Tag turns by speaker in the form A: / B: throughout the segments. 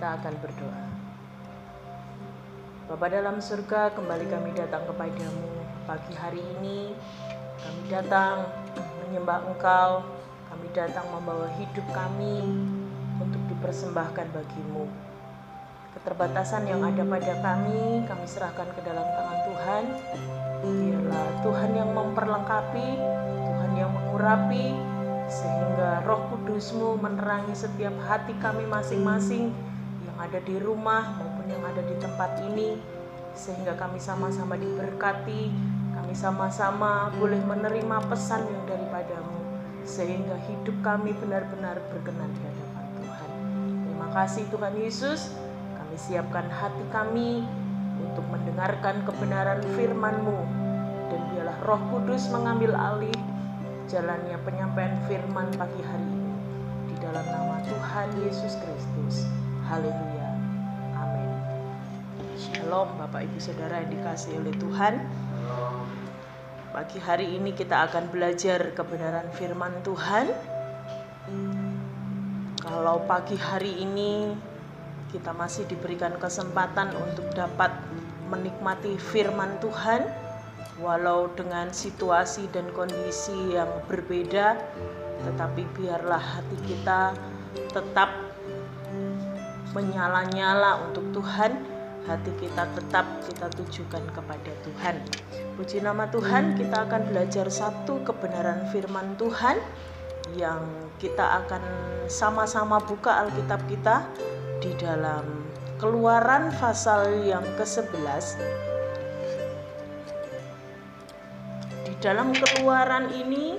A: Kita akan berdoa. Bapa dalam surga, kembali kami datang kepadamu pagi hari ini. Kami datang menyembah Engkau, kami datang membawa hidup kami untuk dipersembahkan bagimu. Keterbatasan yang ada pada kami serahkan ke dalam tangan Tuhan. Biarlah Tuhan yang memperlengkapi, Tuhan yang mengurapi, sehingga Roh Kudus-Mu menerangi setiap hati kami masing-masing yang ada di rumah maupun yang ada di tempat ini, sehingga kami sama-sama diberkati, kami sama-sama boleh menerima pesan yang daripada-Mu, sehingga hidup kami benar-benar berkenan di hadapan Tuhan. Terima kasih Tuhan Yesus, kami siapkan hati kami untuk mendengarkan kebenaran firman-Mu, dan biarlah Roh Kudus mengambil alih jalannya penyampaian firman pagi hari ini. Di dalam nama Tuhan Yesus Kristus. Haleluya. Amin. Shalom Bapak Ibu Saudara yang dikasihi oleh Tuhan. Pagi hari ini kita akan belajar kebenaran firman Tuhan. Kalau pagi hari ini kita masih diberikan kesempatan untuk dapat menikmati firman Tuhan, walau dengan situasi dan kondisi yang berbeda, tetapi biarlah hati kita tetap menyala-nyala untuk Tuhan. Hati kita tetap kita tujukan kepada Tuhan. Puji nama Tuhan, kita akan belajar satu kebenaran firman Tuhan yang kita akan sama-sama buka Alkitab kita di dalam Keluaran pasal yang ke-11. Dalam Keluaran ini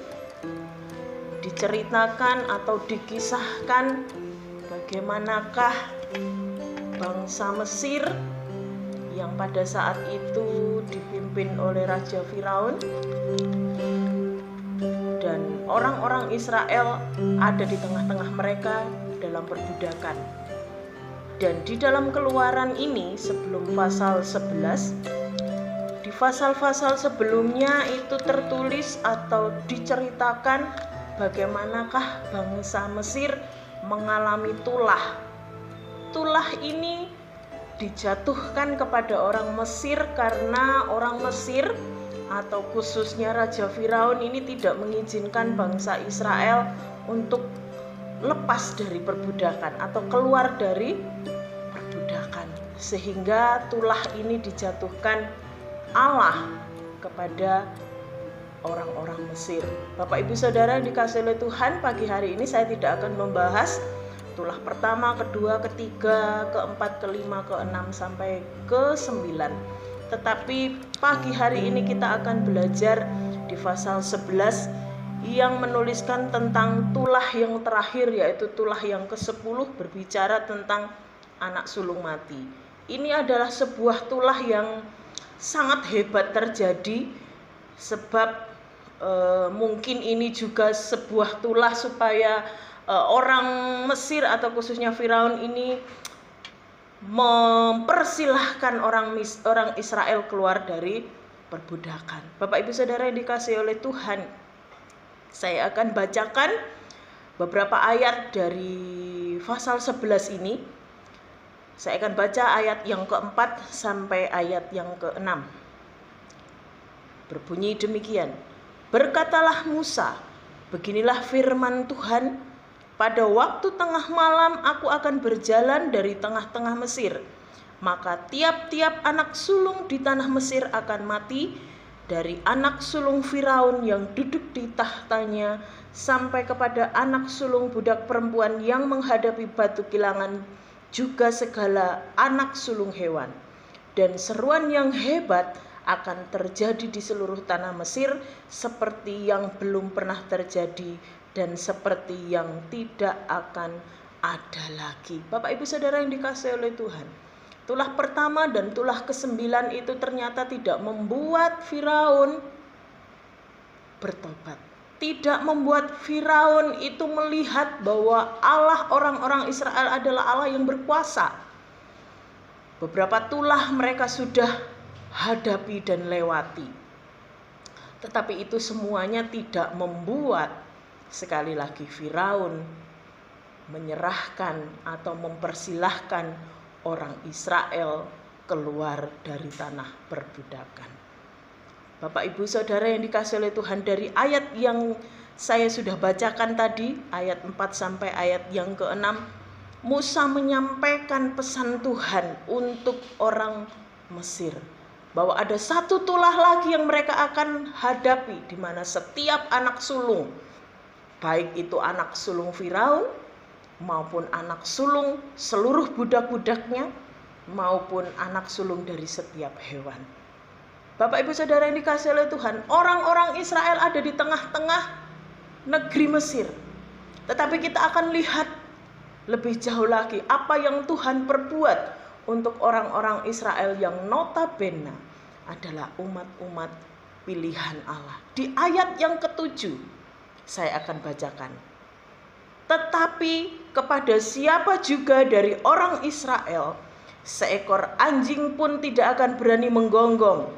A: diceritakan atau dikisahkan bagaimanakah bangsa Mesir yang pada saat itu dipimpin oleh Raja Firaun dan orang-orang Israel ada di tengah-tengah mereka dalam perbudakan. Dan di dalam Keluaran ini sebelum pasal 11, di pasal-pasal sebelumnya itu tertulis atau diceritakan bagaimanakah bangsa Mesir mengalami tulah. Tulah ini dijatuhkan kepada orang Mesir karena orang Mesir atau khususnya Raja Firaun ini tidak mengizinkan bangsa Israel untuk lepas dari perbudakan atau keluar dari perbudakan, sehingga tulah ini dijatuhkan Allah kepada orang-orang Mesir. Bapak Ibu Saudara yang dikasihi oleh Tuhan, pagi hari ini saya tidak akan membahas tulah pertama, kedua, ketiga, keempat, kelima, keenam sampai ke-9. Tetapi pagi hari ini kita akan belajar di pasal 11 yang menuliskan tentang tulah yang terakhir, yaitu tulah yang ke-10 berbicara tentang anak sulung mati. Ini adalah sebuah tulah yang sangat hebat terjadi, sebab mungkin ini juga sebuah tulah supaya orang Mesir atau khususnya Firaun ini mempersilahkan orang Israel keluar dari perbudakan. Bapak Ibu Saudara yang dikasihi oleh Tuhan, saya akan bacakan beberapa ayat dari pasal 11 ini. Saya akan baca ayat yang keempat sampai ayat yang keenam. Berbunyi demikian. Berkatalah Musa, beginilah firman Tuhan, pada waktu tengah malam aku akan berjalan dari tengah-tengah Mesir. Maka tiap-tiap anak sulung di tanah Mesir akan mati, dari anak sulung Firaun yang duduk di tahtanya, sampai kepada anak sulung budak perempuan yang menghadapi batu kilangan, juga segala anak sulung hewan. Dan seruan yang hebat akan terjadi di seluruh tanah Mesir, seperti yang belum pernah terjadi dan seperti yang tidak akan ada lagi. Bapak Ibu Saudara yang dikasihi oleh Tuhan, tulah pertama dan tulah ke-9 itu ternyata tidak membuat Firaun bertobat. Tidak membuat Firaun itu melihat bahwa Allah orang-orang Israel adalah Allah yang berkuasa. Beberapa tulah mereka sudah hadapi dan lewati. Tetapi itu semuanya tidak membuat sekali lagi Firaun menyerahkan atau mempersilahkan orang Israel keluar dari tanah perbudakan. Bapak Ibu Saudara yang dikasihi oleh Tuhan, dari ayat yang saya sudah bacakan tadi, ayat 4 sampai ayat yang ke-6, Musa menyampaikan pesan Tuhan untuk orang Mesir, bahwa ada satu tulah lagi yang mereka akan hadapi, di mana setiap anak sulung, baik itu anak sulung Firaun maupun anak sulung seluruh budak-budaknya, maupun anak sulung dari setiap hewan. Bapak Ibu Saudara yang dikasihi oleh Tuhan, orang-orang Israel ada di tengah-tengah negeri Mesir. Tetapi kita akan lihat lebih jauh lagi apa yang Tuhan perbuat untuk orang-orang Israel yang notabene adalah umat-umat pilihan Allah. Di ayat yang ke-7 saya akan bacakan. Tetapi kepada siapa juga dari orang Israel, seekor anjing pun tidak akan berani menggonggong,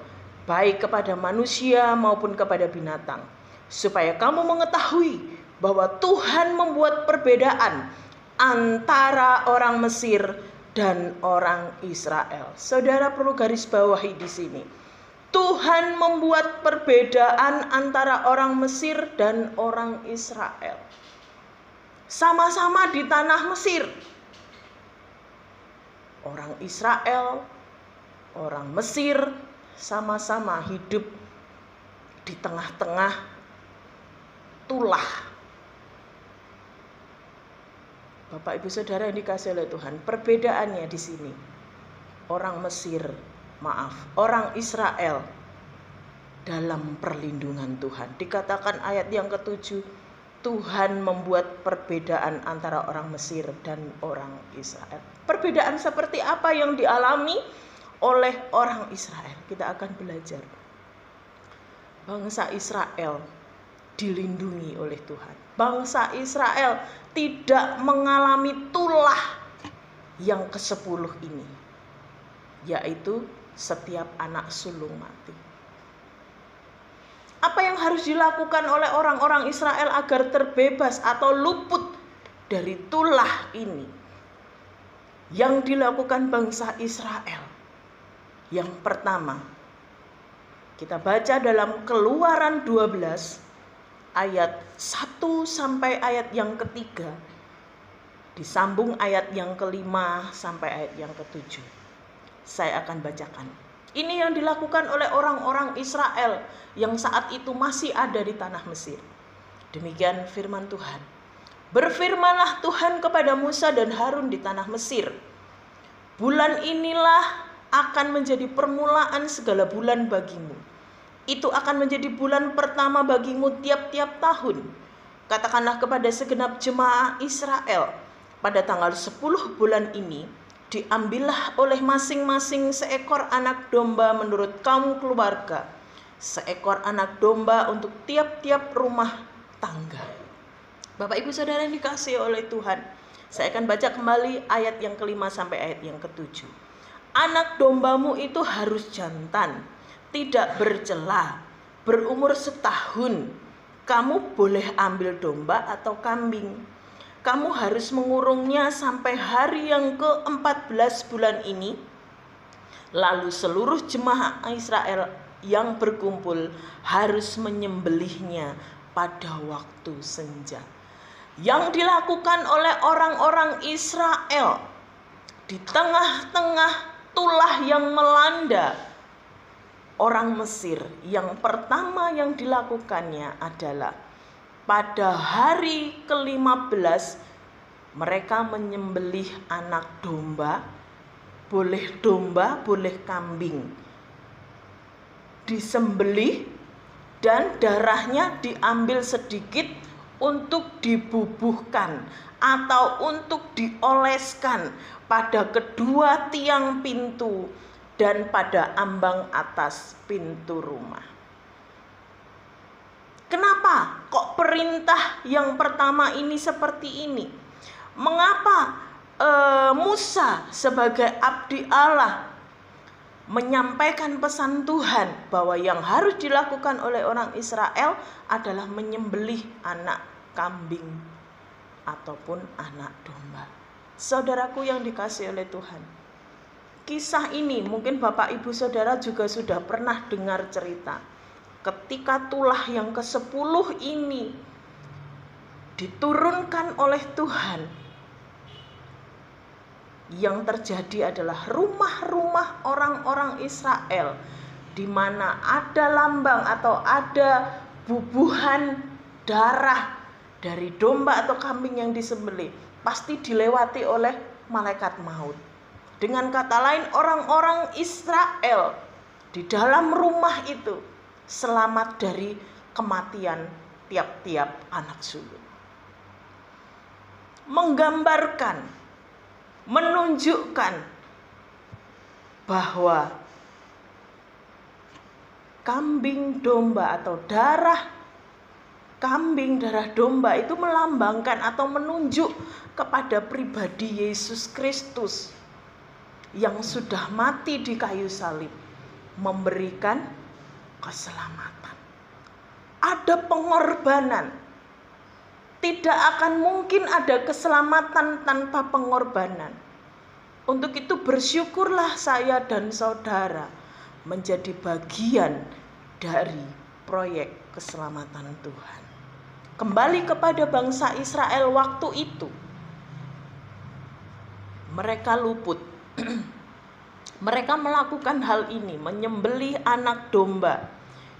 A: baik kepada manusia maupun kepada binatang, supaya kamu mengetahui bahwa Tuhan membuat perbedaan antara orang Mesir dan orang Israel. Saudara perlu garis bawahi di sini. Tuhan membuat perbedaan antara orang Mesir dan orang Israel. Sama-sama di tanah Mesir. Orang Israel, orang Mesir sama-sama hidup di tengah-tengah tulah. Bapak Ibu Saudara yang dikasihi oleh Tuhan, perbedaannya di sini. Orang Israel dalam perlindungan Tuhan. Dikatakan ayat yang ke-7, Tuhan membuat perbedaan antara orang Mesir dan orang Israel. Perbedaan seperti apa yang dialami oleh orang Israel? Kita akan belajar. Bangsa Israel dilindungi oleh Tuhan. Bangsa Israel tidak mengalami tulah yang ke-10 ini, yaitu setiap anak sulung mati. Apa yang harus dilakukan oleh orang-orang Israel agar terbebas atau luput dari tulah ini? Yang dilakukan bangsa Israel, yang pertama, kita baca dalam Keluaran 12 ayat 1 sampai ayat yang ke-3, disambung ayat yang ke-5 sampai ayat yang ke-7. Saya akan bacakan. Ini yang dilakukan oleh orang-orang Israel yang saat itu masih ada di tanah Mesir. Demikian firman Tuhan. Berfirmanlah Tuhan kepada Musa dan Harun di tanah Mesir. Bulan inilah akan menjadi permulaan segala bulan bagimu. Itu akan menjadi bulan pertama bagimu tiap-tiap tahun. Katakanlah kepada segenap jemaah Israel, pada tanggal 10 bulan ini, diambillah oleh masing-masing seekor anak domba menurut kaum keluarga, seekor anak domba untuk tiap-tiap rumah tangga. Bapak Ibu Saudara yang dikasihi oleh Tuhan, saya akan baca kembali ayat yang ke-5 sampai ayat yang ke-7. Anak dombamu itu harus jantan, tidak bercela, berumur setahun. Kamu boleh ambil domba atau kambing. Kamu harus mengurungnya sampai hari yang ke-14 bulan ini. Lalu seluruh jemaah Israel yang berkumpul harus menyembelihnya pada waktu senja. Yang dilakukan oleh orang-orang Israel di tengah-tengah tulah yang melanda orang Mesir, yang pertama yang dilakukannya adalah pada hari ke-15 mereka menyembelih anak domba, boleh kambing. Disembelih dan darahnya diambil sedikit untuk dibubuhkan atau untuk dioleskan pada kedua tiang pintu dan pada ambang atas pintu rumah. Kenapa kok perintah yang pertama ini seperti ini? Mengapa Musa sebagai abdi Allah menyampaikan pesan Tuhan bahwa yang harus dilakukan oleh orang Israel adalah menyembelih anak kambing? ataupun anak domba. Saudaraku yang dikasihi oleh Tuhan, kisah ini mungkin Bapak Ibu Saudara juga sudah pernah dengar cerita. Ketika tulah yang ke-10 ini diturunkan oleh Tuhan, yang terjadi adalah rumah-rumah orang-orang Israel di mana ada lambang atau ada bubuhan darah dari domba atau kambing yang disembelih, pasti dilewati oleh malaikat maut. Dengan kata lain, orang-orang Israel di dalam rumah itu selamat dari kematian tiap-tiap anak sulung. Menggambarkan, menunjukkan bahwa kambing domba atau darah kambing, darah domba itu melambangkan atau menunjuk kepada pribadi Yesus Kristus yang sudah mati di kayu salib, memberikan keselamatan. Ada pengorbanan. Tidak akan mungkin ada keselamatan tanpa pengorbanan. Untuk itu bersyukurlah saya dan saudara menjadi bagian dari proyek keselamatan Tuhan. Kembali kepada bangsa Israel waktu itu, mereka luput. Mereka melakukan hal ini, menyembelih anak domba.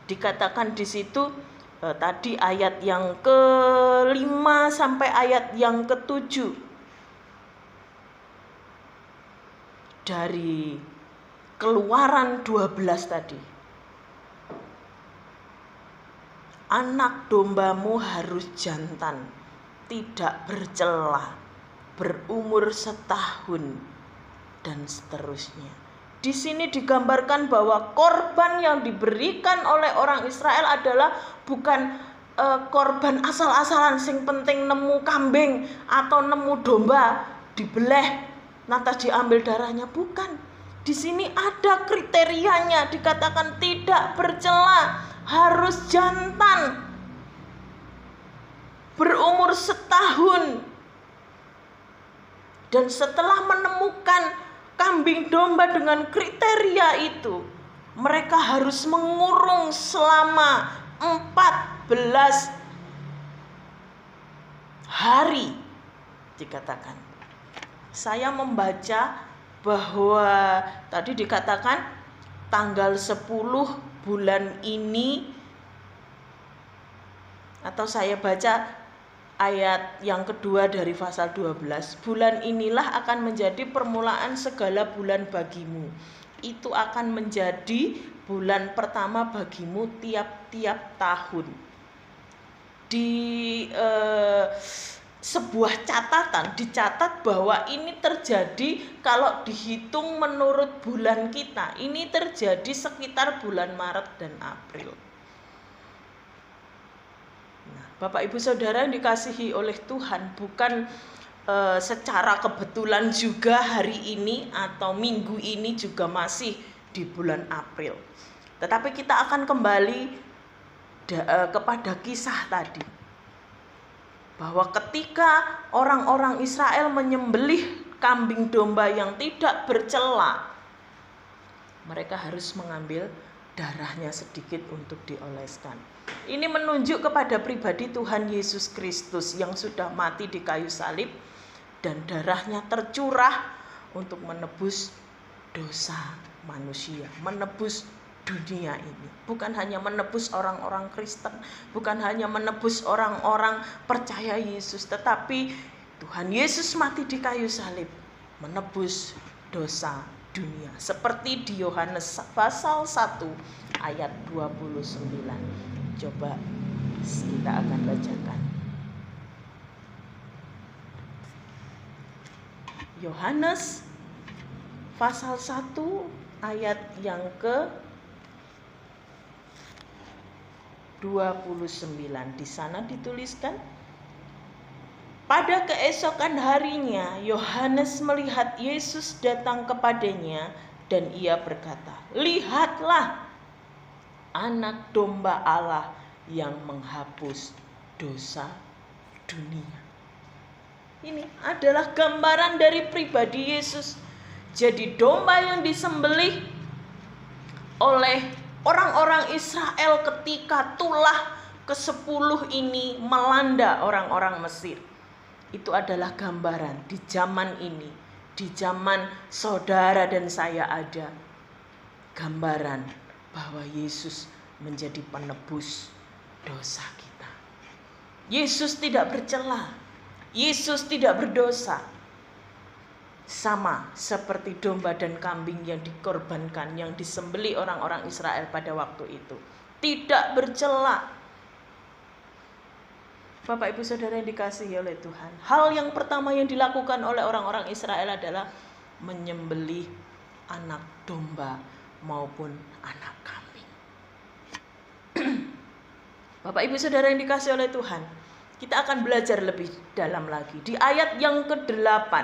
A: Dikatakan di situ tadi ayat yang ke-5 sampai ayat yang ke-7 dari Keluaran 12 tadi. Anak dombamu harus jantan, tidak bercela, berumur setahun, dan seterusnya. Di sini digambarkan bahwa korban yang diberikan oleh orang Israel adalah bukan korban asal-asalan, sing penting nemu kambing atau nemu domba dibeleh lantas diambil darahnya, bukan. Di sini ada kriterianya, dikatakan tidak bercela, harus jantan, berumur setahun. Dan setelah menemukan kambing domba dengan kriteria itu, mereka harus mengurung selama 14 hari dikatakan. Saya membaca bahwa tadi dikatakan tanggal 10 bulan ini, atau saya baca ayat yang kedua dari pasal 12, bulan inilah akan menjadi permulaan segala bulan bagimu. Itu akan menjadi bulan pertama bagimu tiap-tiap tahun. Di sebuah catatan dicatat bahwa ini terjadi kalau dihitung menurut bulan kita, ini terjadi sekitar bulan Maret dan April. Nah, Bapak Ibu Saudara yang dikasihi oleh Tuhan, bukan secara kebetulan juga hari ini atau minggu ini juga masih di bulan April. Tetapi kita akan kembali kepada kisah tadi, bahwa ketika orang-orang Israel menyembelih kambing domba yang tidak bercela, mereka harus mengambil darahnya sedikit untuk dioleskan. Ini menunjuk kepada pribadi Tuhan Yesus Kristus yang sudah mati di kayu salib dan darahnya tercurah untuk menebus dosa manusia, menebus dunia ini. Bukan hanya menebus orang-orang Kristen, bukan hanya menebus orang-orang percaya Yesus, tetapi Tuhan Yesus mati di kayu salib menebus dosa dunia. Seperti di Yohanes pasal 1 ayat 29. Coba kita akan bacakan. Yohanes pasal 1 ayat yang ke 29. Di sana dituliskan, pada keesokan harinya Yohanes melihat Yesus datang kepadanya dan ia berkata, lihatlah anak domba Allah yang menghapus dosa dunia. ini adalah gambaran dari pribadi Yesus. Jadi domba yang disembelih oleh orang-orang Israel ketika tulah ke-10 ini melanda orang-orang Mesir. Itu adalah gambaran di zaman ini, di zaman saudara dan saya ada gambaran bahwa Yesus menjadi penebus dosa kita. Yesus tidak bercela. Yesus tidak berdosa. Sama seperti domba dan kambing yang dikorbankan, yang disembelih orang-orang Israel pada waktu itu. Tidak bercela. Bapak Ibu Saudara yang dikasihi oleh Tuhan, hal yang pertama yang dilakukan oleh orang-orang Israel adalah menyembelih anak domba maupun anak kambing. Bapak Ibu Saudara yang dikasihi oleh Tuhan, kita akan belajar lebih dalam lagi di ayat yang ke-8.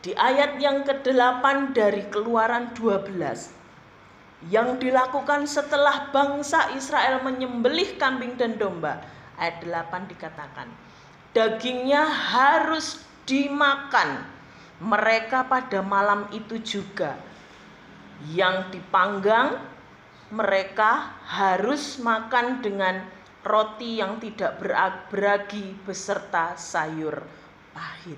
A: Di ayat yang ke-8 dari Keluaran 12, yang dilakukan setelah bangsa Israel menyembelih kambing dan domba. Ayat 8 dikatakan, dagingnya harus dimakan mereka pada malam itu juga. Yang dipanggang mereka harus makan dengan roti yang tidak beragi beserta sayur pahit.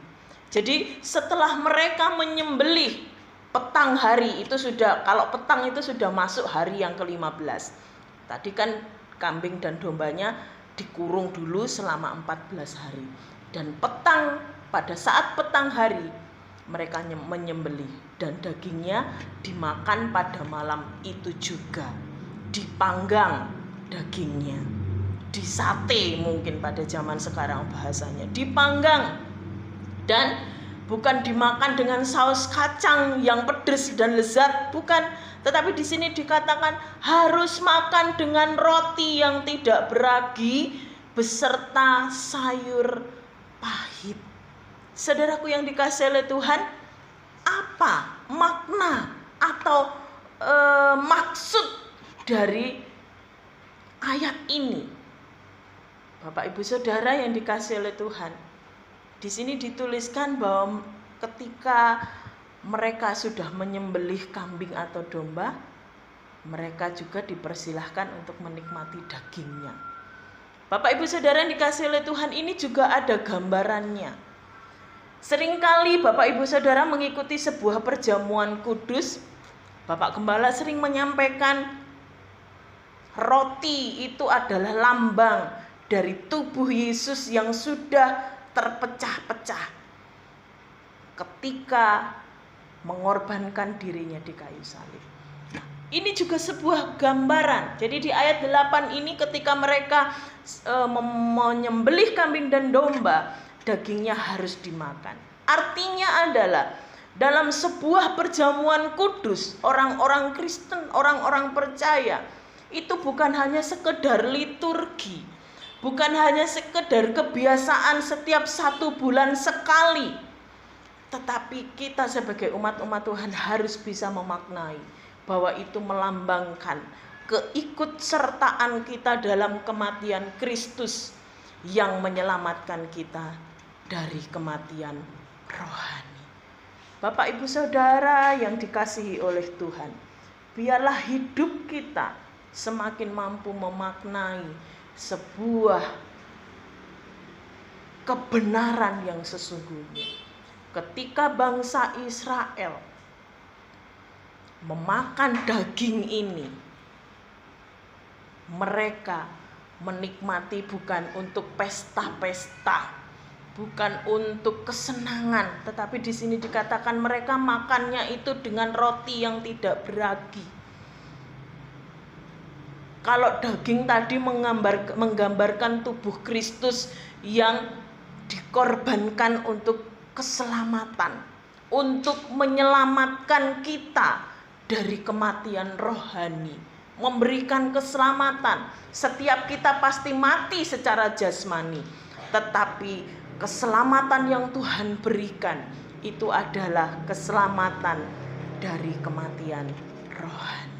A: Jadi setelah mereka menyembelih petang hari itu sudah, kalau petang itu sudah masuk hari yang ke-15. Tadi kan kambing dan dombanya dikurung dulu selama 14 hari. Dan petang, pada saat petang hari mereka menyembelih dan dagingnya dimakan pada malam itu juga. Dipanggang dagingnya, disate mungkin pada zaman sekarang bahasanya, dipanggang. Dan bukan dimakan dengan saus kacang yang pedas dan lezat, bukan. Tetapi di sini dikatakan harus makan dengan roti yang tidak beragi beserta sayur pahit. Saudaraku yang dikasihi oleh Tuhan, apa makna atau maksud dari ayat ini? Bapak Ibu Saudara yang dikasihi oleh Tuhan, di sini dituliskan bahwa ketika mereka sudah menyembelih kambing atau domba, mereka juga dipersilahkan untuk menikmati dagingnya. Bapak Ibu Saudara yang dikasihi oleh Tuhan, ini juga ada gambarannya. Seringkali Bapak Ibu Saudara mengikuti sebuah perjamuan kudus, Bapak Gembala sering menyampaikan roti itu adalah lambang dari tubuh Yesus yang sudah terpecah-pecah ketika mengorbankan dirinya di kayu salib. Nah, ini juga sebuah gambaran. Jadi di ayat 8 ini ketika mereka menyembelih kambing dan domba, dagingnya harus dimakan. Artinya adalah dalam sebuah perjamuan kudus, orang-orang Kristen, orang-orang percaya, itu bukan hanya sekedar liturgi, bukan hanya sekedar kebiasaan setiap 1 bulan sekali, tetapi kita sebagai umat-umat Tuhan harus bisa memaknai bahwa itu melambangkan keikutsertaan kita dalam kematian Kristus yang menyelamatkan kita dari kematian rohani. Bapak Ibu Saudara yang dikasihi oleh Tuhan, biarlah hidup kita semakin mampu memaknai sebuah kebenaran yang sesungguhnya. Ketika bangsa Israel memakan daging ini, mereka menikmati bukan untuk pesta-pesta, bukan untuk kesenangan, tetapi di sini dikatakan mereka makannya itu dengan roti yang tidak beragi. Kalau daging tadi menggambarkan tubuh Kristus yang dikorbankan untuk keselamatan, untuk menyelamatkan kita dari kematian rohani, memberikan keselamatan. Setiap kita pasti mati secara jasmani, tetapi keselamatan yang Tuhan berikan itu adalah keselamatan dari kematian rohani.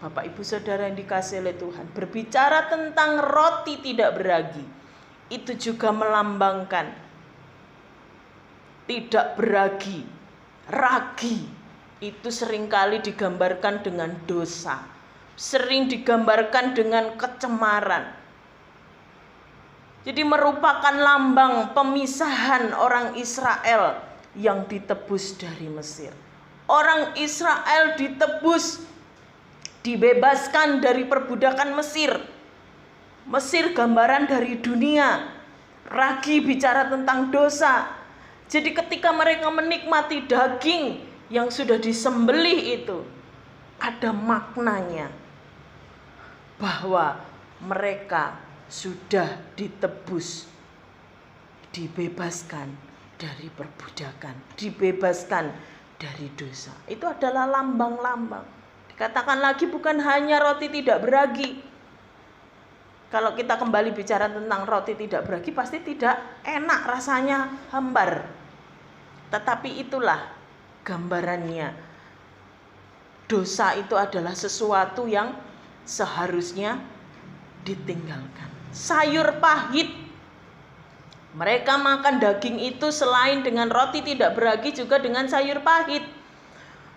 A: Bapak Ibu Saudara yang dikasihi oleh Tuhan, berbicara tentang roti tidak beragi, itu juga melambangkan tidak beragi. Ragi itu seringkali digambarkan dengan dosa, sering digambarkan dengan kecemaran. Jadi merupakan lambang pemisahan orang Israel yang ditebus dari Mesir. Orang Israel ditebus, dibebaskan dari perbudakan Mesir. Mesir gambaran dari dunia. Ragi bicara tentang dosa. Jadi ketika mereka menikmati daging yang sudah disembelih itu, ada maknanya bahwa mereka sudah ditebus, dibebaskan dari perbudakan, dibebaskan dari dosa. Itu adalah lambang-lambang. Dikatakan lagi bukan hanya roti tidak beragi. Kalau kita kembali bicara tentang roti tidak beragi, pasti tidak enak rasanya, hambar. Tetapi itulah gambarannya. Dosa itu adalah sesuatu yang seharusnya ditinggalkan. Sayur pahit. Mereka makan daging itu selain dengan roti tidak beragi juga dengan sayur pahit.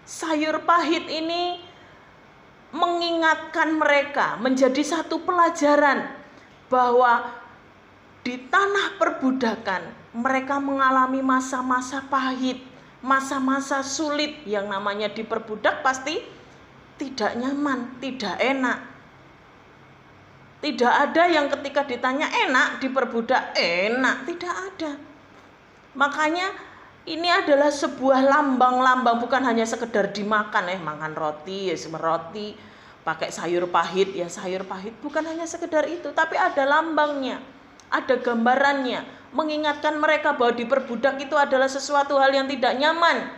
A: Sayur pahit ini mengingatkan mereka, menjadi satu pelajaran bahwa di tanah perbudakan mereka mengalami masa-masa pahit, masa-masa sulit. Yang namanya diperbudak pasti tidak nyaman, tidak enak. Tidak ada yang ketika ditanya enak, diperbudak enak, tidak ada. Makanya ini adalah sebuah lambang-lambang, bukan hanya sekedar dimakan, makan roti, ya roti, pakai sayur pahit, ya sayur pahit, bukan hanya sekedar itu, tapi ada lambangnya, ada gambarannya, mengingatkan mereka bahwa diperbudak itu adalah sesuatu hal yang tidak nyaman.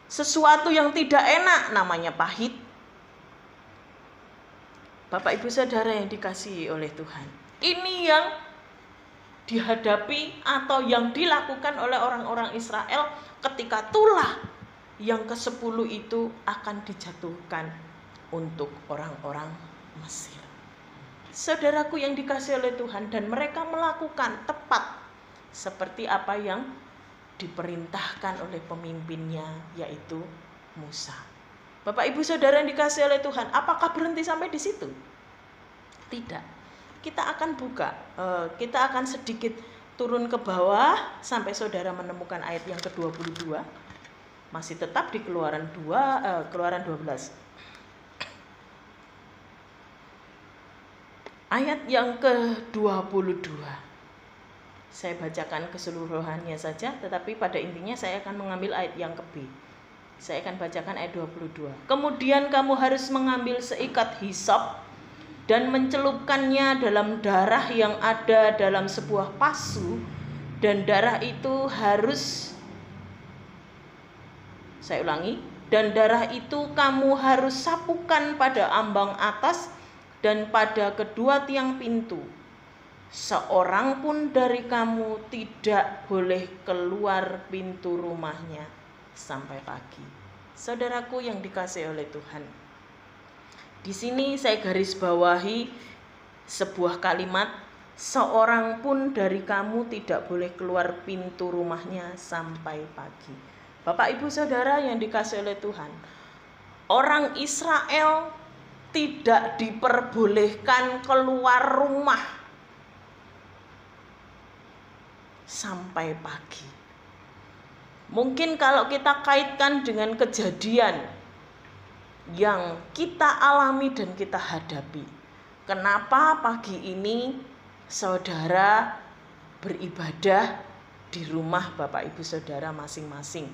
A: Sesuatu yang tidak enak, namanya pahit. Bapak Ibu Saudara yang dikasihi oleh Tuhan, ini yang dihadapi atau yang dilakukan oleh orang-orang Israel ketika tulah yang ke-10 itu akan dijatuhkan untuk orang-orang Mesir. Saudaraku yang dikasihi oleh Tuhan, dan mereka melakukan tepat seperti apa yang diperintahkan oleh pemimpinnya, yaitu Musa. Bapak Ibu Saudara yang dikasihi oleh Tuhan, apakah berhenti sampai di situ? Tidak. Kita akan buka, kita akan sedikit turun ke bawah sampai saudara menemukan ayat yang ke-22. Masih tetap di Keluaran 12. Ayat yang ke-22. Saya bacakan keseluruhannya saja, tetapi pada intinya saya akan mengambil ayat yang ke-B. Saya akan bacakan ayat 22. Kemudian kamu harus mengambil seikat hisop dan mencelupkannya dalam darah yang ada dalam sebuah pasu, dan darah itu harus, saya ulangi, dan darah itu kamu harus sapukan pada ambang atas dan pada kedua tiang pintu. Seorang pun dari kamu tidak boleh keluar pintu rumahnya sampai pagi. Saudaraku yang dikasihi oleh Tuhan, di sini saya garis bawahi sebuah kalimat, seorang pun dari kamu tidak boleh keluar pintu rumahnya sampai pagi. Bapak Ibu Saudara yang dikasihi oleh Tuhan, orang Israel tidak diperbolehkan keluar rumah sampai pagi. Mungkin kalau kita kaitkan dengan kejadian yang kita alami dan kita hadapi, kenapa pagi ini saudara beribadah di rumah Bapak Ibu Saudara masing-masing?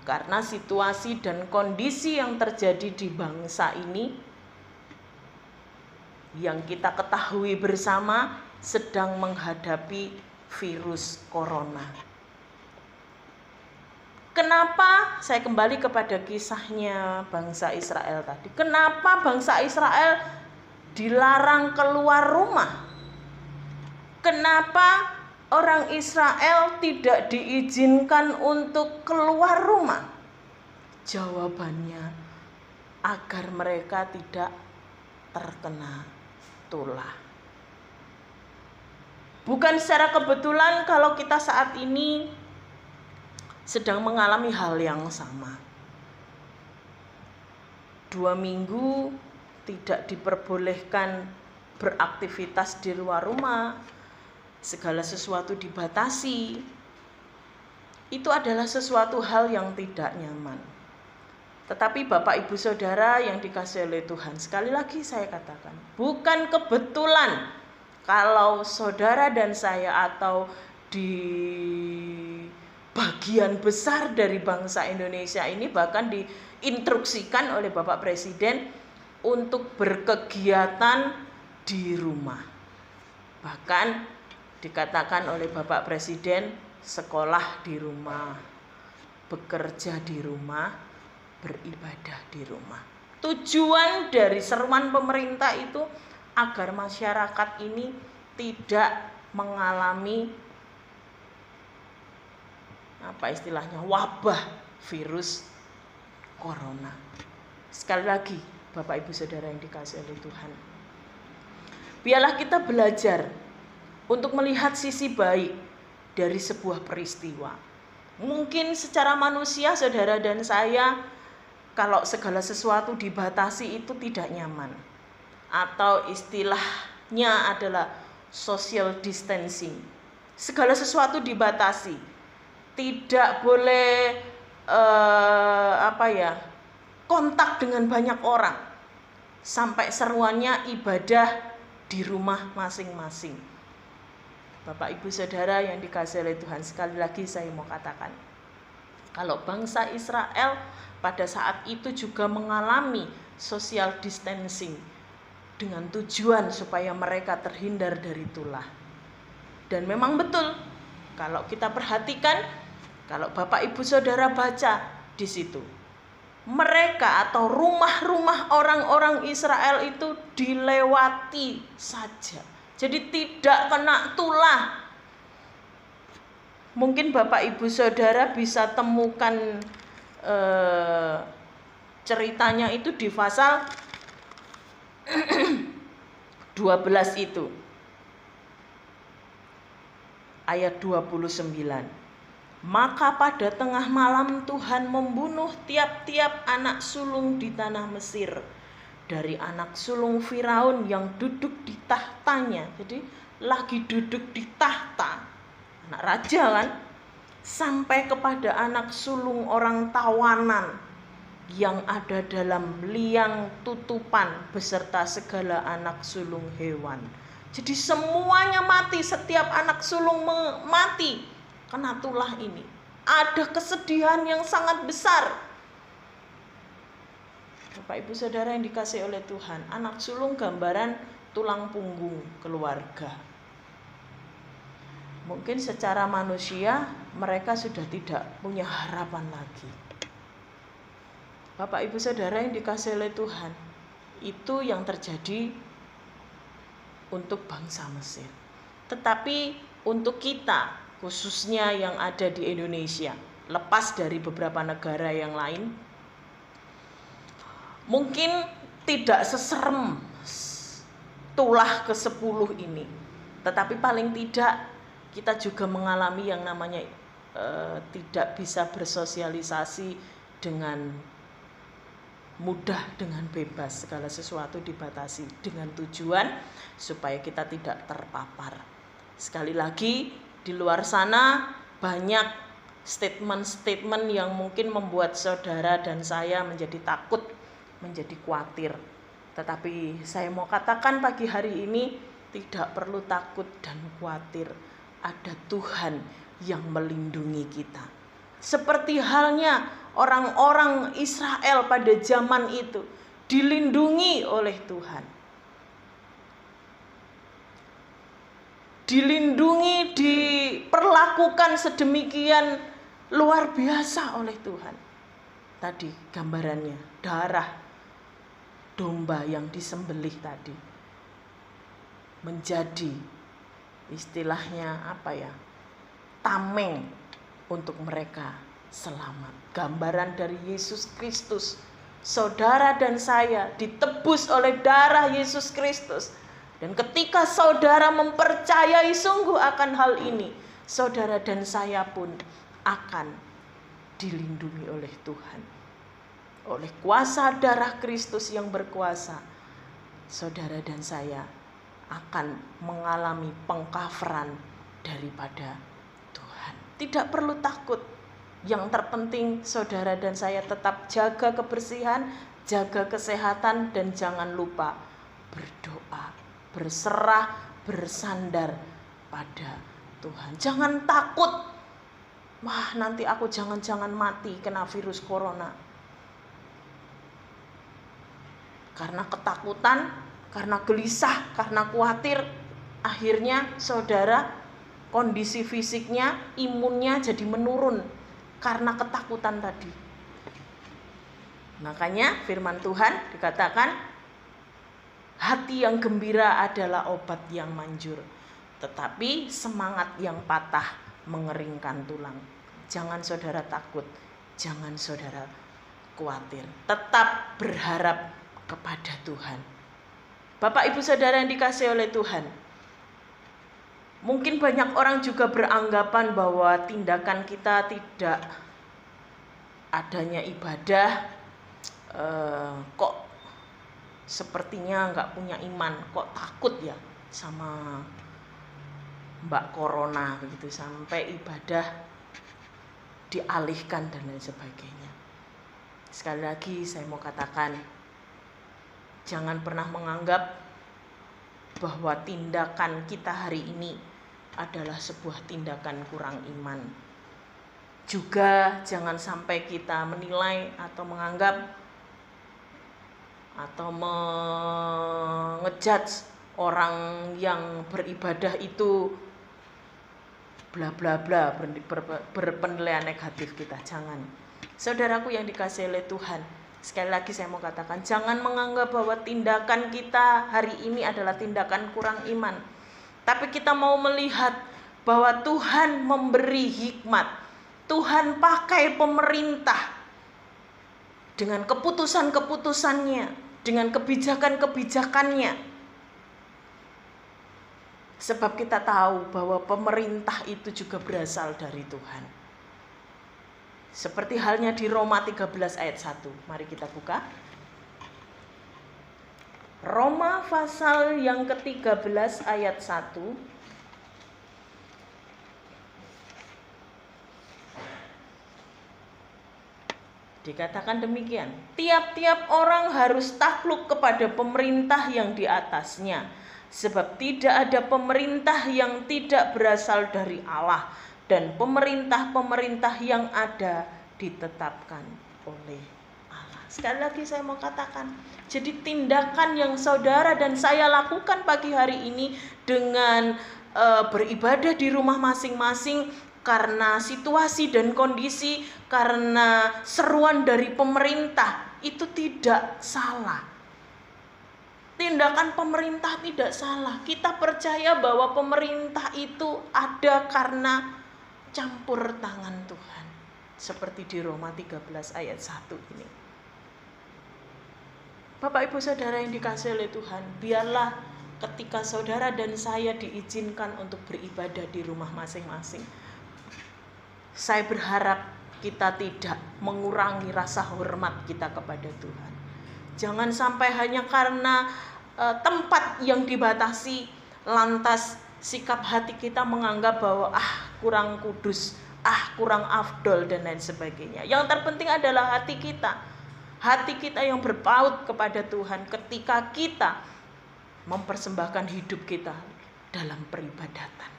A: Karena situasi dan kondisi yang terjadi di bangsa ini yang kita ketahui bersama sedang menghadapi virus corona. Kenapa? Saya kembali kepada kisahnya bangsa Israel tadi. Kenapa bangsa Israel dilarang keluar rumah? Kenapa orang Israel tidak diizinkan untuk keluar rumah? Jawabannya, agar mereka tidak terkena tulah. Bukan secara kebetulan kalau kita saat ini sedang mengalami hal yang sama. 2 minggu tidak diperbolehkan beraktivitas di luar rumah, segala sesuatu dibatasi. Itu adalah sesuatu hal yang tidak nyaman. Tetapi Bapak Ibu Saudara yang dikasihi oleh Tuhan, sekali lagi saya katakan, bukan kebetulan kalau saudara dan saya atau di bagian besar dari bangsa Indonesia ini bahkan diinstruksikan oleh Bapak Presiden untuk berkegiatan di rumah. Bahkan dikatakan oleh Bapak Presiden, sekolah di rumah, bekerja di rumah, beribadah di rumah. Tujuan dari seruan pemerintah itu agar masyarakat ini tidak mengalami wabah virus corona. Sekali lagi, Bapak Ibu Saudara yang dikasihi oleh Tuhan, biarlah kita belajar untuk melihat sisi baik dari sebuah peristiwa. Mungkin secara manusia saudara dan saya, kalau segala sesuatu dibatasi itu tidak nyaman, atau istilahnya adalah social distancing. Segala sesuatu dibatasi, tidak boleh kontak dengan banyak orang, sampai seruannya ibadah di rumah masing-masing. Bapak Ibu Saudara yang dikasihi oleh Tuhan, sekali lagi saya mau katakan, kalau bangsa Israel pada saat itu juga mengalami social distancing dengan tujuan supaya mereka terhindar dari tulah. Dan memang betul, kalau kita perhatikan, kalau Bapak Ibu Saudara baca di situ, mereka atau rumah-rumah orang-orang Israel itu dilewati saja. Jadi tidak kena tulah. Mungkin Bapak Ibu Saudara bisa temukan ceritanya itu di pasal 12 itu. Ayat 29. Maka pada tengah malam Tuhan membunuh tiap-tiap anak sulung di tanah Mesir, dari anak sulung Firaun yang duduk di tahtanya. Jadi lagi duduk di tahta, anak raja kan, sampai kepada anak sulung orang tawanan yang ada dalam liang tutupan beserta segala anak sulung hewan. Jadi semuanya mati, setiap anak sulung mati kena tulah ini. Ada kesedihan yang sangat besar. Bapak Ibu Saudara yang dikasihi oleh Tuhan, anak sulung gambaran tulang punggung keluarga. Mungkin secara manusia mereka sudah tidak punya harapan lagi. Bapak Ibu Saudara yang dikasihi oleh Tuhan, itu yang terjadi untuk bangsa Mesir. Tetapi untuk kita, khususnya yang ada di Indonesia, lepas dari beberapa negara yang lain, mungkin tidak seserem tulah ke-10 ini. Tetapi paling tidak kita juga mengalami yang namanya tidak bisa bersosialisasi dengan mudah, dengan bebas. Segala sesuatu dibatasi dengan tujuan supaya kita tidak terpapar. Sekali lagi, di luar sana banyak statement-statement yang mungkin membuat saudara dan saya menjadi takut, menjadi khawatir. Tetapi saya mau katakan pagi hari ini, tidak perlu takut dan khawatir. Ada Tuhan yang melindungi kita. Seperti halnya orang-orang Israel pada zaman itu dilindungi oleh Tuhan. Dilindungi, diperlakukan sedemikian luar biasa oleh Tuhan. Tadi gambarannya, darah domba yang disembelih tadi menjadi istilahnya tameng untuk mereka selamat. Gambaran dari Yesus Kristus. Saudara dan saya ditebus oleh darah Yesus Kristus. Dan ketika saudara mempercayai sungguh akan hal ini, saudara dan saya pun akan dilindungi oleh Tuhan. Oleh kuasa darah Kristus yang berkuasa, saudara dan saya akan mengalami pengcoveran daripada Tuhan. Tidak perlu takut. Yang terpenting saudara dan saya tetap jaga kebersihan, jaga kesehatan, dan jangan lupa berdoa, berserah, bersandar pada Tuhan. Jangan takut, wah nanti aku jangan-jangan mati kena virus corona. Karena ketakutan, karena gelisah, karena khawatir, akhirnya saudara kondisi fisiknya, imunnya jadi menurun karena ketakutan tadi. Makanya firman Tuhan dikatakan, hati yang gembira adalah obat yang manjur, tetapi semangat yang patah mengeringkan tulang. Jangan saudara takut, jangan saudara khawatir, tetap berharap kepada Tuhan. Bapak ibu saudara yang dikasihi oleh Tuhan, mungkin banyak orang juga beranggapan bahwa tindakan kita tidak adanya ibadah, kok sepertinya nggak punya iman, kok takut ya sama Mbak Corona begitu, sampai ibadah dialihkan dan lain sebagainya. Sekali lagi saya mau katakan, jangan pernah menganggap bahwa tindakan kita hari ini adalah sebuah tindakan kurang iman. Juga jangan sampai kita menilai atau menganggap atau mengejudge orang yang beribadah itu bla bla bla, berpenilaian negatif kita. Jangan. Saudaraku yang dikasihi oleh Tuhan, sekali lagi saya mau katakan, jangan menganggap bahwa tindakan kita hari ini adalah tindakan kurang iman. Tapi kita mau melihat bahwa Tuhan memberi hikmat. Tuhan pakai pemerintah dengan keputusan-keputusannya, dengan kebijakan-kebijakannya. Sebab kita tahu bahwa pemerintah itu juga berasal dari Tuhan. Seperti halnya di Roma 13 ayat 1. Mari kita buka. Roma pasal yang ke-13 ayat 1. Dikatakan demikian, tiap-tiap orang harus takluk kepada pemerintah yang di atasnya, sebab tidak ada pemerintah yang tidak berasal dari Allah, dan pemerintah-pemerintah yang ada ditetapkan oleh Allah. Sekali lagi saya mau katakan, jadi tindakan yang saudara dan saya lakukan pagi hari ini dengan beribadah di rumah masing-masing karena situasi dan kondisi, karena seruan dari pemerintah, itu tidak salah. Tindakan pemerintah tidak salah. Kita percaya bahwa pemerintah itu ada karena campur tangan Tuhan. Seperti di Roma 13 ayat 1 ini. Bapak ibu saudara yang dikasihi oleh Tuhan, biarlah ketika saudara dan saya diizinkan untuk beribadah di rumah masing-masing, saya berharap kita tidak mengurangi rasa hormat kita kepada Tuhan. Jangan sampai hanya karena tempat yang dibatasi, lantas sikap hati kita menganggap bahwa kurang kudus, kurang afdol dan lain sebagainya. Yang terpenting adalah hati kita. Hati kita yang berpaut kepada Tuhan ketika kita mempersembahkan hidup kita dalam peribadatan.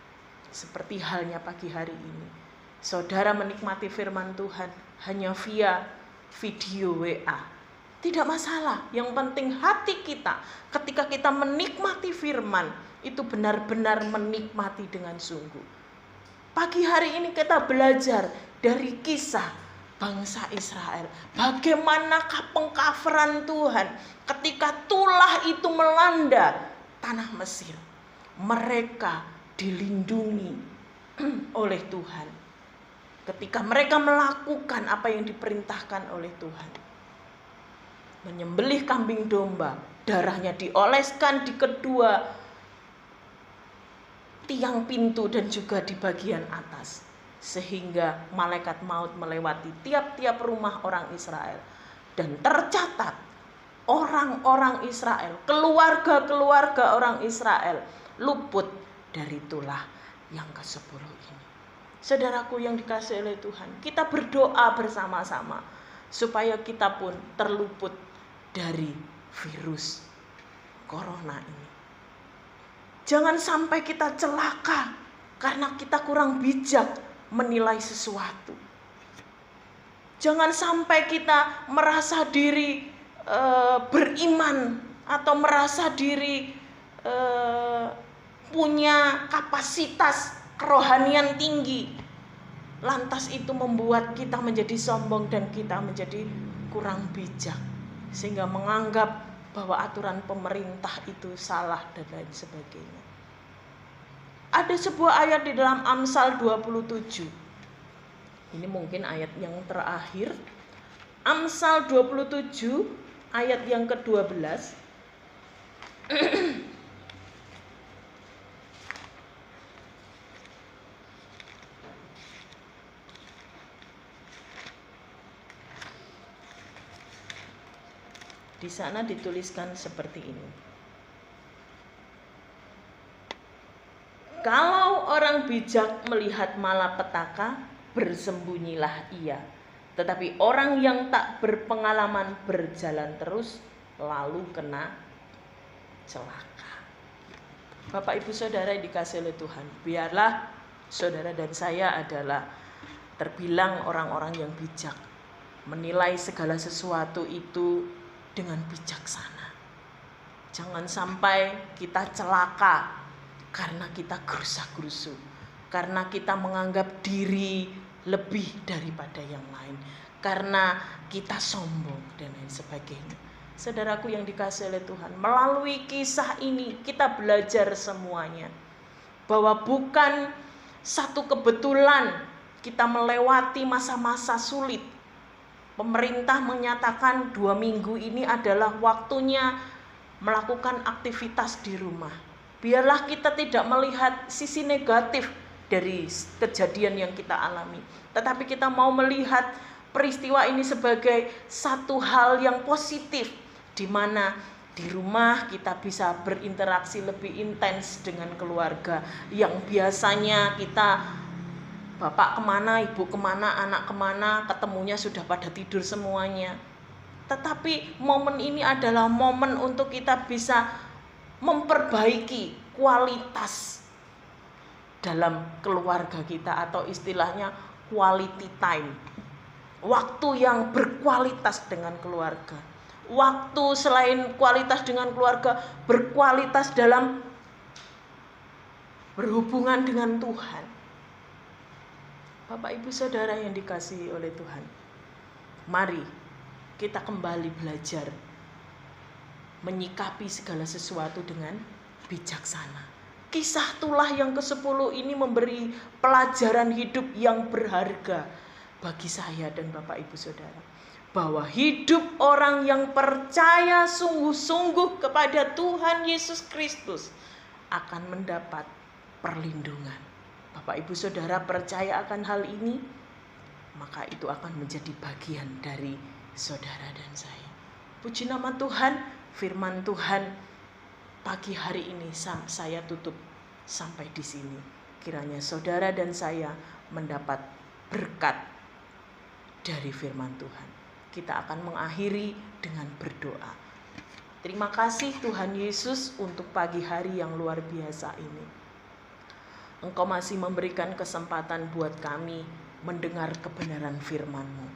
A: Seperti halnya pagi hari ini. Saudara menikmati firman Tuhan hanya via video WA. Tidak masalah, yang penting hati kita ketika kita menikmati firman itu benar-benar menikmati dengan sungguh. Pagi hari ini kita belajar dari kisah bangsa Israel. Bagaimanakah pengcoveran Tuhan ketika tulah itu melanda tanah Mesir. Mereka dilindungi oleh Tuhan. Ketika mereka melakukan apa yang diperintahkan oleh Tuhan. Menyembelih kambing domba, darahnya dioleskan di kedua tiang pintu dan juga di bagian atas, sehingga malaikat maut melewati tiap-tiap rumah orang Israel. Dan tercatat orang-orang Israel, keluarga-keluarga orang Israel luput dari tulah yang ke-10 ini. Saudaraku yang dikasihi oleh Tuhan, kita berdoa bersama-sama supaya kita pun terluput dari virus corona ini. Jangan sampai kita celaka karena kita kurang bijak menilai sesuatu. Jangan sampai kita merasa diri beriman atau merasa diri punya kapasitas kerohanian tinggi. Lantas itu membuat kita menjadi sombong dan kita menjadi kurang bijak, sehingga menganggap bahwa aturan pemerintah itu salah dan lain sebagainya. Ada sebuah ayat di dalam Amsal 27. Ini mungkin ayat yang terakhir. Amsal 27 ayat yang ke-12. Di sana dituliskan seperti ini. Kalau orang bijak melihat malapetaka, bersembunyilah ia. Tetapi orang yang tak berpengalaman berjalan terus, lalu kena celaka. Bapak Ibu Saudara yang dikasihi oleh Tuhan, biarlah saudara dan saya adalah terbilang orang-orang yang bijak, menilai segala sesuatu itu dengan bijaksana. Jangan sampai kita celaka karena kita gerusa-gerusu, karena kita menganggap diri lebih daripada yang lain, karena kita sombong dan lain sebagainya. Saudaraku yang dikasihi oleh Tuhan, melalui kisah ini kita belajar semuanya bahwa bukan satu kebetulan kita melewati masa-masa sulit. Pemerintah menyatakan 2 minggu ini adalah waktunya melakukan aktivitas di rumah. Biarlah kita tidak melihat sisi negatif dari kejadian yang kita alami, tetapi kita mau melihat peristiwa ini sebagai satu hal yang positif, di mana di rumah kita bisa berinteraksi lebih intens dengan keluarga yang biasanya kita bapak kemana, ibu kemana, anak kemana, ketemunya sudah pada tidur semuanya. Tetapi momen ini adalah momen untuk kita bisa memperbaiki kualitas dalam keluarga kita, atau istilahnya quality time. Waktu yang berkualitas dengan keluarga. Waktu selain kualitas dengan keluarga, berkualitas dalam berhubungan dengan Tuhan. Bapak Ibu Saudara yang dikasihi oleh Tuhan, mari kita kembali belajar menyikapi segala sesuatu dengan bijaksana. Kisah tulah yang ke-10 ini memberi pelajaran hidup yang berharga bagi saya dan Bapak Ibu Saudara, bahwa hidup orang yang percaya sungguh-sungguh kepada Tuhan Yesus Kristus akan mendapat perlindungan. Bapak Ibu Saudara percaya akan hal ini, maka itu akan menjadi bagian dari saudara dan saya. Puji nama Tuhan, firman Tuhan pagi hari ini saya tutup sampai di sini. Kiranya saudara dan saya mendapat berkat dari firman Tuhan. Kita akan mengakhiri dengan berdoa. Terima kasih Tuhan Yesus untuk pagi hari yang luar biasa ini. Engkau masih memberikan kesempatan buat kami mendengar kebenaran firman-Mu.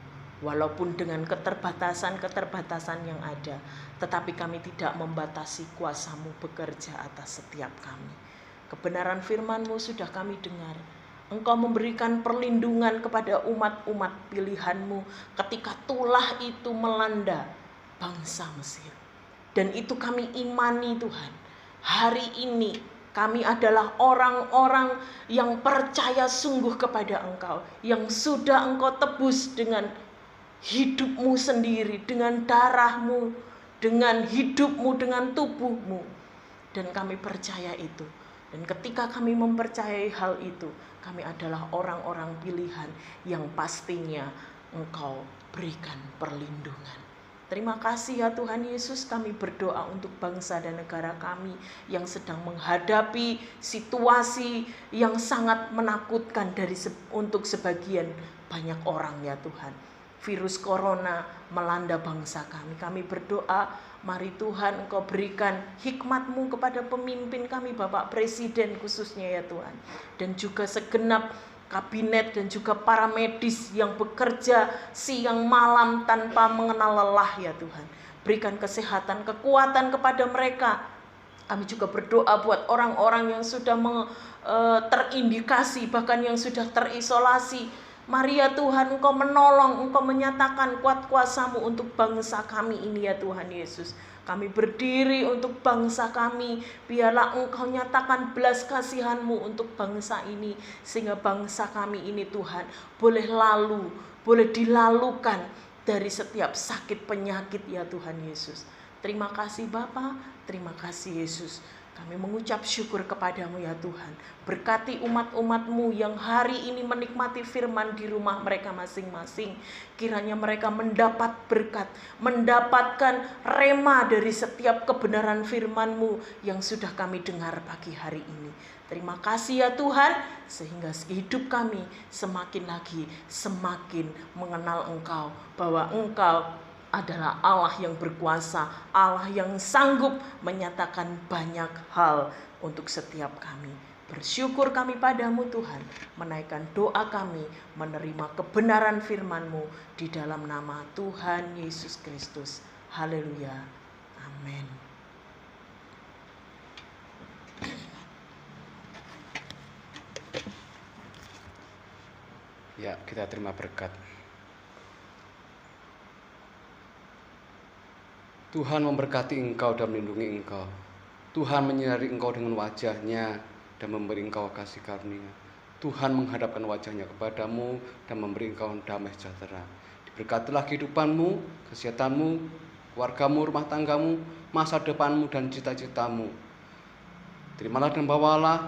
A: Walaupun dengan keterbatasan-keterbatasan yang ada, tetapi kami tidak membatasi kuasa-Mu bekerja atas setiap kami. Kebenaran firman-Mu sudah kami dengar. Engkau memberikan perlindungan kepada umat-umat pilihan-Mu ketika tulah itu melanda bangsa Mesir. Dan itu kami imani Tuhan. Hari ini kami adalah orang-orang yang percaya sungguh kepada Engkau, yang sudah Engkau tebus dengan hidupmu sendiri, dengan darahmu, dengan hidupmu, dengan tubuhmu. Dan kami percaya itu. Dan ketika kami mempercayai hal itu, kami adalah orang-orang pilihan yang pastinya Engkau berikan perlindungan. Terima kasih ya Tuhan Yesus, kami berdoa untuk bangsa dan negara kami yang sedang menghadapi situasi yang sangat menakutkan untuk sebagian banyak orang ya Tuhan. Virus corona melanda bangsa kami. Kami berdoa, mari Tuhan Engkau berikan hikmat-Mu kepada pemimpin kami, Bapak Presiden khususnya ya Tuhan. Dan juga segenap kabinet dan juga para medis yang bekerja siang malam tanpa mengenal lelah ya Tuhan. Berikan kesehatan, kekuatan kepada mereka. Kami juga berdoa buat orang-orang yang sudah terindikasi, bahkan yang sudah terisolasi. Mari ya Tuhan, Engkau menolong, Engkau menyatakan kuat kuasa-Mu untuk bangsa kami ini ya Tuhan Yesus. Kami berdiri untuk bangsa kami, biarlah Engkau nyatakan belas kasihan-Mu untuk bangsa ini, sehingga bangsa kami ini Tuhan boleh dilalukan dari setiap sakit penyakit ya Tuhan Yesus. Terima kasih Bapa, terima kasih Yesus. Kami mengucap syukur kepadamu ya Tuhan. Berkati umat-umat-Mu yang hari ini menikmati firman di rumah mereka masing-masing. Kiranya mereka mendapat berkat, mendapatkan rema dari setiap kebenaran firman-Mu yang sudah kami dengar pagi hari ini. Terima kasih ya Tuhan, sehingga hidup kami semakin mengenal Engkau, bahwa Engkau adalah Allah yang berkuasa, Allah yang sanggup menyatakan banyak hal untuk setiap kami. Bersyukur kami padamu Tuhan, menaikkan doa kami, menerima kebenaran firman-Mu di dalam nama Tuhan Yesus Kristus. Haleluya. Amin.
B: Ya, kita terima berkat. Tuhan memberkati engkau dan melindungi engkau. Tuhan menyinari engkau dengan wajah-Nya dan memberi engkau kasih karunia. Tuhan menghadapkan wajah-Nya kepadamu dan memberi engkau damai sejahtera. Diberkatilah kehidupanmu, kesehatanmu, keluargamu, rumah tanggamu, masa depanmu dan cita-citamu. Terimalah dan bawalah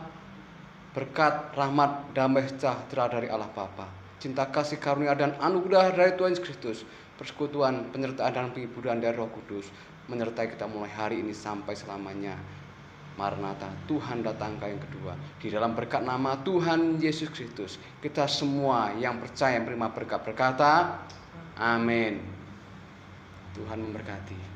B: berkat, rahmat, damai sejahtera dari Allah Bapa, cinta kasih karunia dan anugerah dari Tuhan Yesus Kristus, persekutuan, penyertaan dan penghiburan dari Roh Kudus menyertai kita mulai hari ini sampai selamanya. Maranatha, Tuhan datang kali yang kedua. Di dalam berkat nama Tuhan Yesus Kristus, kita semua yang percaya menerima berkat berkata, amin. Tuhan memberkati.